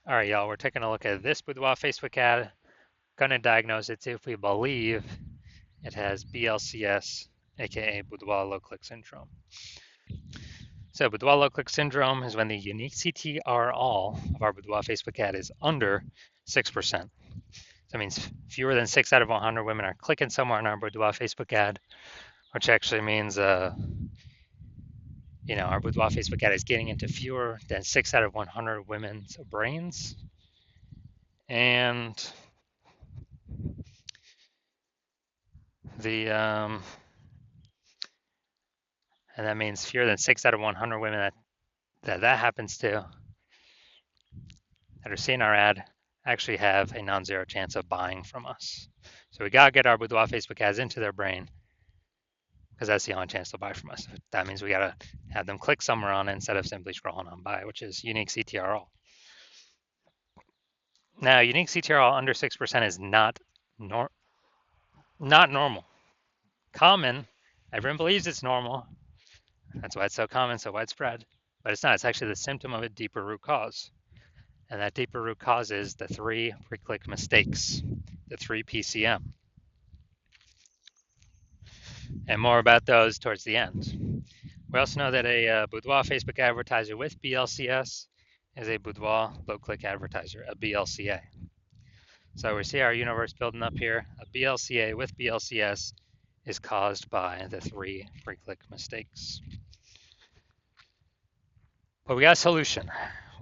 All right, y'all, we're taking a look at this Boudoir Facebook ad. Gonna diagnose it if we believe it has BLCS, aka Boudoir low click syndrome. So, Boudoir low click syndrome is when the unique CTR all of our Boudoir Facebook ad is under 6%. So that means fewer than 6 out of 100 women are clicking somewhere on our Boudoir Facebook ad, which actually means, our Boudoir Facebook ad is getting into fewer than 6 out of 100 women's brains. And the and that means fewer than 6 out of 100 women that happens to that are seeing our ad actually have a non-zero chance of buying from us. So we gotta get our Boudoir Facebook ads into their brain because that's the only chance they'll buy from us. That means we gotta have them click somewhere on it instead of simply scrolling on by, which is unique CTR all. Now, unique CTR all under 6% is not normal. Common, everyone believes it's normal. That's why it's so common, so widespread. But it's not. It's actually the symptom of a deeper root cause. And that deeper root cause is the 3 pre-click mistakes, the 3 PCM. And more about those towards the end. We also know that a Boudoir Facebook advertiser with BLCS is a Boudoir low-click advertiser, a BLCA. So we see our universe building up here. A BLCA with BLCS is caused by the 3 pre-click mistakes. But we got a solution.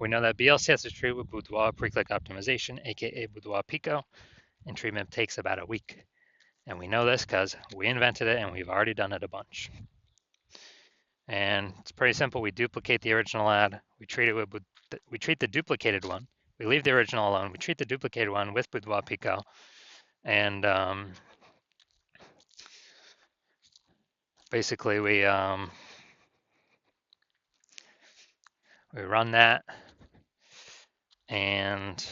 We know that BLCS is treated with Boudoir pre-click optimization, aka Boudoir Pico, and treatment takes about a week. And we know this because we invented it and we've already done it a bunch. And it's pretty simple. We duplicate the original ad. We treat the duplicated one. We leave the original alone. We treat the duplicated one with Boudoir Pico, and basically we run that, and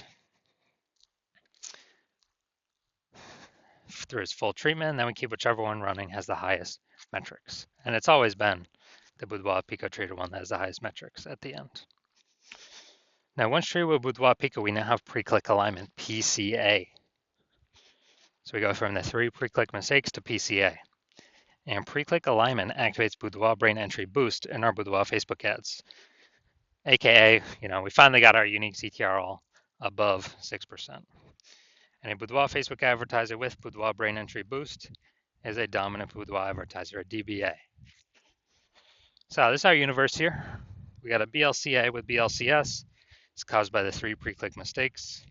through its full treatment, and then we keep whichever one running has the highest metrics. And it's always been the Boudoir Pico treated one that has the highest metrics at the end. Now, once treated with Boudoir Pico, we now have pre-click alignment, PCA. So we go from the 3 pre-click mistakes to PCA. And pre-click alignment activates Boudoir brain entry boost in our Boudoir Facebook ads. AKA, we finally got our unique CTR all above 6%. And a Boudoir Facebook advertiser with Boudoir brain entry boost is a dominant Boudoir advertiser, a DBA. So this is our universe here. We got a BLCA with BLCS. It's caused by the 3 pre-click mistakes.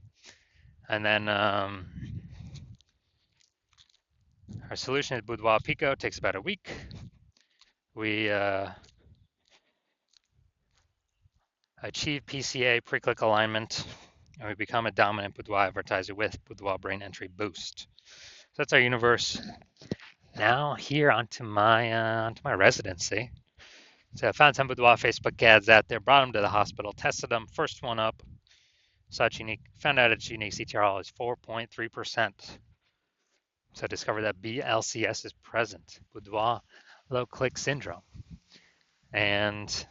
And then our solution is Boudoir Pico. It takes about a week. We achieve PCA pre-click alignment, and we become a dominant Boudoir advertiser with Boudoir brain entry boost. So that's our universe. Now here onto my residency. So I found some Boudoir Facebook ads out there, brought them to the hospital, tested them. First one up, found out its unique CTR is 4.3%. So I discovered that BLCS is present, Boudoir low click syndrome. And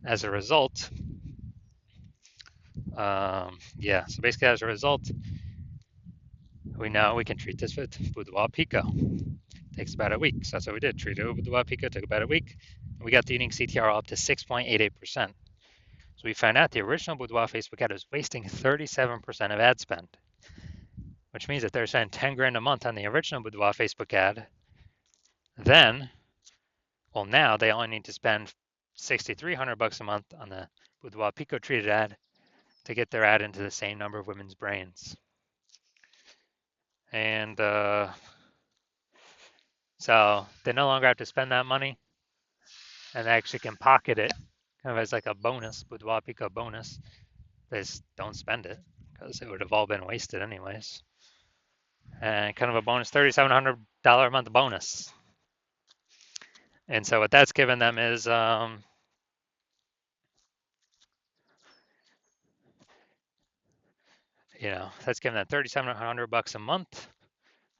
as a result, so basically as a result, we know we can treat this with Boudoir Pico. Takes about a week. So that's what we did. Treated it with Boudoir Pico, took about a week. And we got the unique CTR up to 6.88%. So we found out the original Boudoir Facebook ad was wasting 37% of ad spend, which means that they're spending 10 grand a month on the original Boudoir Facebook ad. Now they only need to spend $6,300 a month on the Boudoir Pico treated ad to get their ad into the same number of women's brains. And so they no longer have to spend that money, and they actually can pocket it kind of as like a bonus, Boudoir Pico bonus. They just don't spend it because it would have all been wasted anyways. And kind of a bonus, $3,700 a month bonus. And so what that's given them is that's given them $3,700 a month,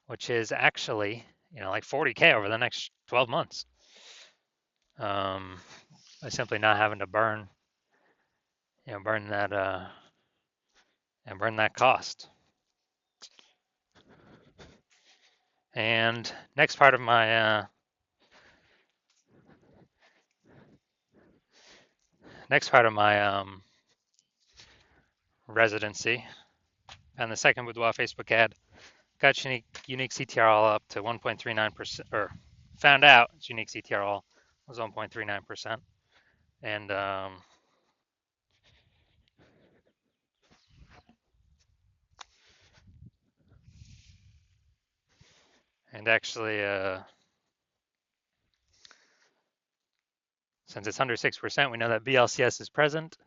which is actually like $40K over the next 12 months. By simply not having to burn that and burn that cost. And next part of my residency, and the second Boudoir Facebook ad got unique CTRL up to 1.39%, or found out its unique CTRL was 1.39%, and actually, since it's under 6%, we know that BLCS is present,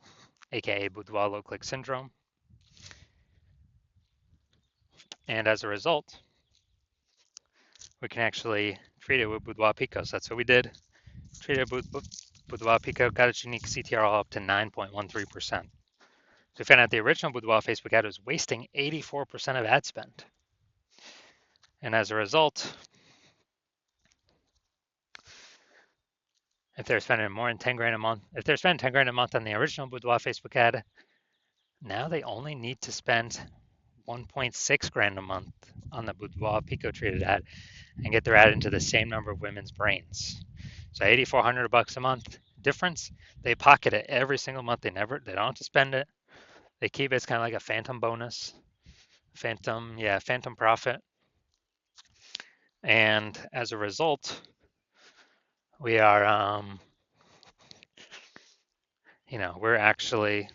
aka Boudoir low click syndrome, and as a result, we can actually treat it with Boudoir Pico. So that's what we did. Treated with Boudoir Pico, got its unique CTRL up to 9.13%. So we found out the original Boudoir Facebook ad was wasting 84% of ad spend. And as a result, if they're spending more than 10 grand a month, if they're spending 10 grand a month on the original Boudoir Facebook ad, now they only need to spend 1.6 grand a month on the Boudoir Pico treated ad and get their ad into the same number of women's brains. So $8,400 a month difference. They pocket it every single month. They don't have to spend it. They keep it. It's kind of like a phantom bonus, phantom profit. And as a result, we are, we're actually,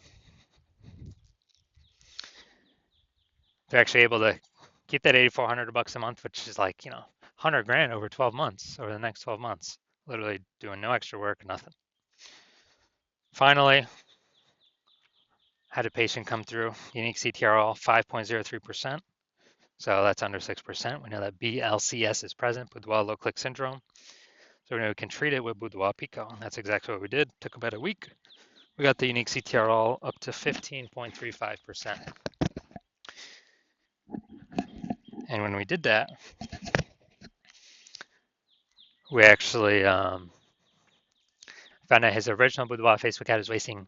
they're actually able to keep that $8,400 a month, which is like, 100 grand over 12 months, over the next 12 months, literally doing no extra work, nothing. Finally, had a patient come through, unique CTRL 5.03%. So that's under 6%. We know that BLCS is present, Boudoir low click syndrome. So we know we can treat it with Boudoir Pico. And that's exactly what we did. Took about a week. We got the unique CTRL up to 15.35%. And when we did that, we actually found out his original Boudoir Facebook ad was wasting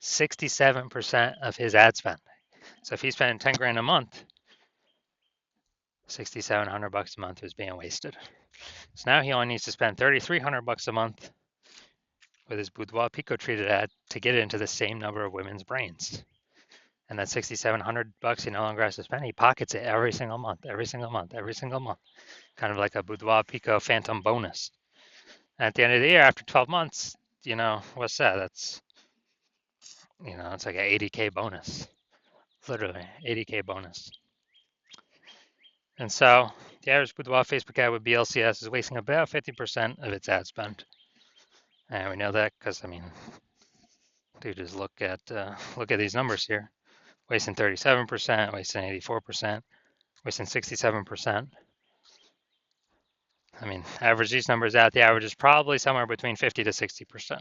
67% of his ad spend. So if he's spending 10 grand a month, $6,700 a month is being wasted. So now he only needs to spend $3,300 a month with his Boudoir Pico treated ad to get it into the same number of women's brains. And that $6,700 he no longer has to spend. He pockets it every single month, every single month, every single month. Kind of like a Boudoir Pico phantom bonus. And at the end of the year, after 12 months, what's that? That's, it's like an 80K bonus. Literally, 80K bonus. And so the average Boudoir Facebook ad with BLCS is wasting about 50% of its ad spend. And we know that because, dude, just look at these numbers here. Wasting 37%, wasting 84%, wasting 67%. Average these numbers out, the average is probably somewhere between 50 to 60%.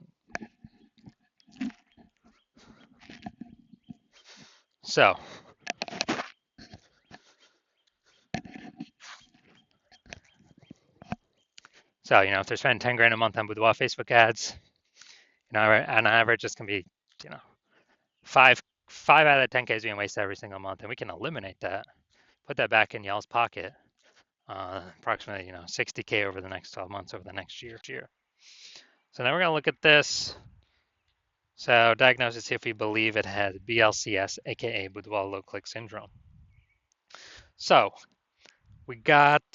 So, if they're spending 10 grand a month on Boudoir Facebook ads, on average, this can be, five out of 10K is being wasted every single month, and we can eliminate that, put that back in y'all's pocket, approximately, 60K over the next 12 months, over the next year. So now we're going to look at this. So diagnosis, if we believe it has BLCS, aka Boudoir low click syndrome. So we got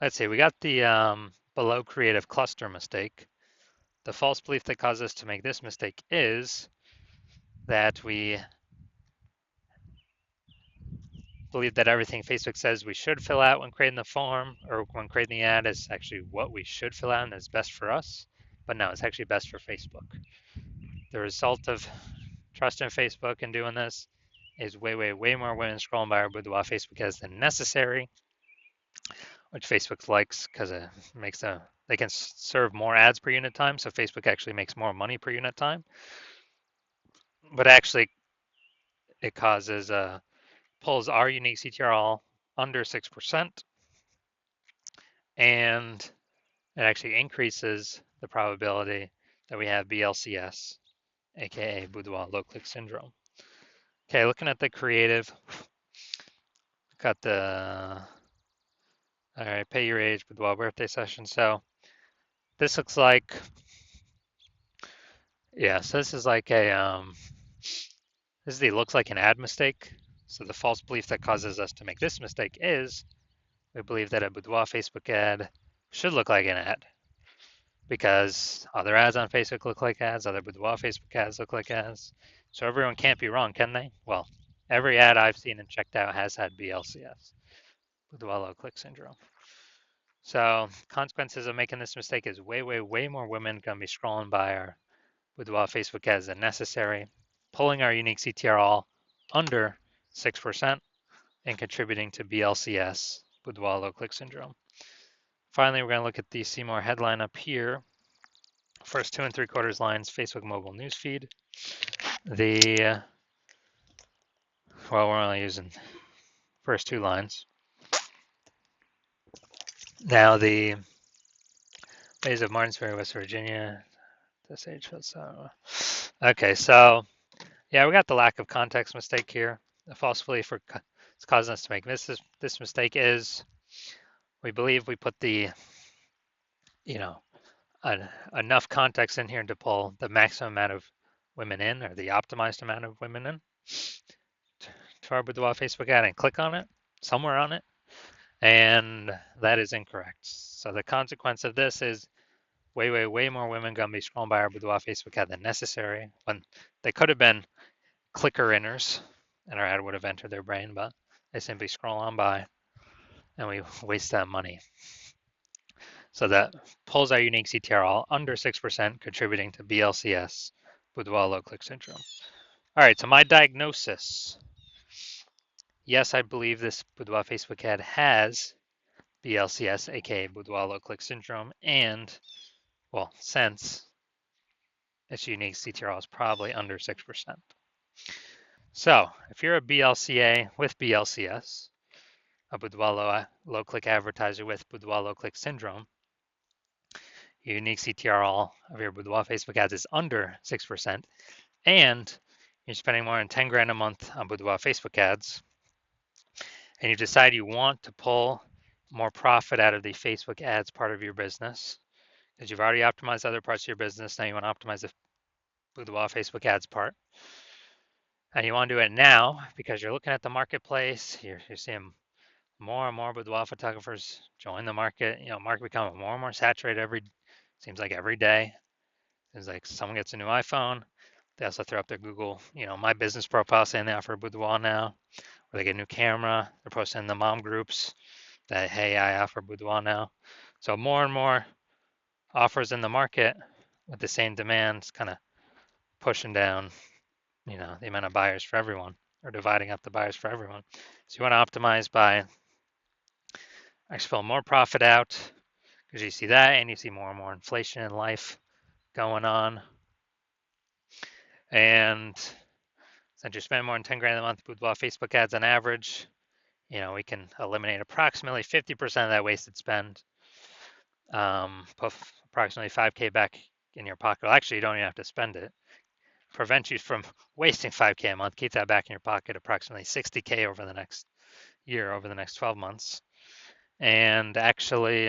the below creative cluster mistake. The false belief that caused us to make this mistake is that we believe that everything Facebook says we should fill out when creating the form or when creating the ad is actually what we should fill out and is best for us. But no, it's actually best for Facebook. The result of trusting Facebook and doing this is way more women scrolling by our Boudoir Facebook ads than necessary, which Facebook likes because it makes they can serve more ads per unit time, so Facebook actually makes more money per unit time. But actually, it causes pulls our unique CTRL under 6%, and it actually increases the probability that we have BLCS, aka Boudoir low click syndrome. Okay, looking at the creative, got the, all right, pay your age, boudoir birthday session. So this looks like, yeah, so this is like a, this is the looks like an ad mistake. So the false belief that causes us to make this mistake is we believe that a boudoir Facebook ad should look like an ad because other ads on Facebook look like ads, other boudoir Facebook ads look like ads. So everyone can't be wrong, can they? Well, every ad I've seen and checked out has had BLCS, boudoir low click syndrome. So consequences of making this mistake is way more women gonna be scrolling by our boudoir Facebook ads than necessary, pulling our unique CTR under 6% and contributing to BLCS, boudoir low click syndrome. Finally, we're going to look at the Seymour headline up here. First 2 3/4 lines, Facebook mobile newsfeed. Well, we're only using first 2 lines. Now the ways of Martinsville, West Virginia. This age so. Okay, so yeah, we got the lack of context mistake here. The false belief it's causing us to make this mistake is we believe we put the, you know, enough context in here to pull the maximum amount of women in, or the optimized amount of women in, to our Boudoir Facebook ad and click on it, somewhere on it, and that is incorrect. So the consequence of this is way more women gonna be scrolling by our Boudoir Facebook ad than necessary, when they could have been clicker inners and our ad would have entered their brain, but they simply scroll on by and we waste that money. So that pulls our unique CTR all under 6%, contributing to BLCS, boudoir low click syndrome. All right, so my diagnosis. Yes, I believe this boudoir Facebook ad has BLCS, aka boudoir low click syndrome, and, well, since its unique CTR is probably under 6%. So if you're a BLCA with BLCS, a boudoir low click advertiser with boudoir low click syndrome, your unique CTR all of your boudoir Facebook ads is under 6%, and you're spending more than 10 grand a month on boudoir Facebook ads, and you decide you want to pull more profit out of the Facebook ads part of your business, because you've already optimized other parts of your business, now you want to optimize the boudoir Facebook ads part, and you want to do it now because you're looking at the marketplace, you're seeing more and more boudoir photographers join the market, market becoming more and more saturated seems like every day. It's like someone gets a new iPhone, they also throw up their Google, my business profile saying they offer a boudoir now, or they get a new camera, they're posting in the mom groups that, hey, I offer boudoir now. So more and more offers in the market with the same demands, kind of pushing down, the amount of buyers for everyone, or dividing up the buyers for everyone. So you want to optimize by expel more profit out, because you see that, and you see more and more inflation in life going on. And since you spend more than 10 grand a month boudoir Facebook ads on average, we can eliminate approximately 50% of that wasted spend. Put approximately 5K back in your pocket. Well, actually, you don't even have to spend it. Prevent you from wasting 5K a month. Keep that back in your pocket, approximately 60K over the next year, over the next 12 months. And actually,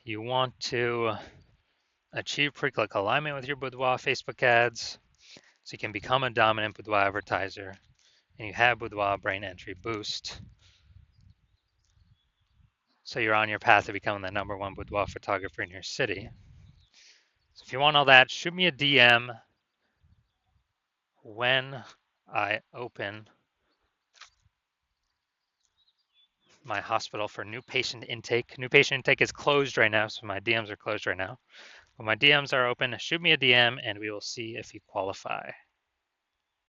you want to achieve pre-click alignment with your boudoir Facebook ads so you can become a dominant boudoir advertiser, and you have boudoir brain entry boost. So you're on your path to becoming the #1 boudoir photographer in your city. So if you want all that, shoot me a DM when I open my hospital for new patient intake. New patient intake is closed right now, so my DMs are closed right now. When my DMs are open, shoot me a DM and we will see if you qualify.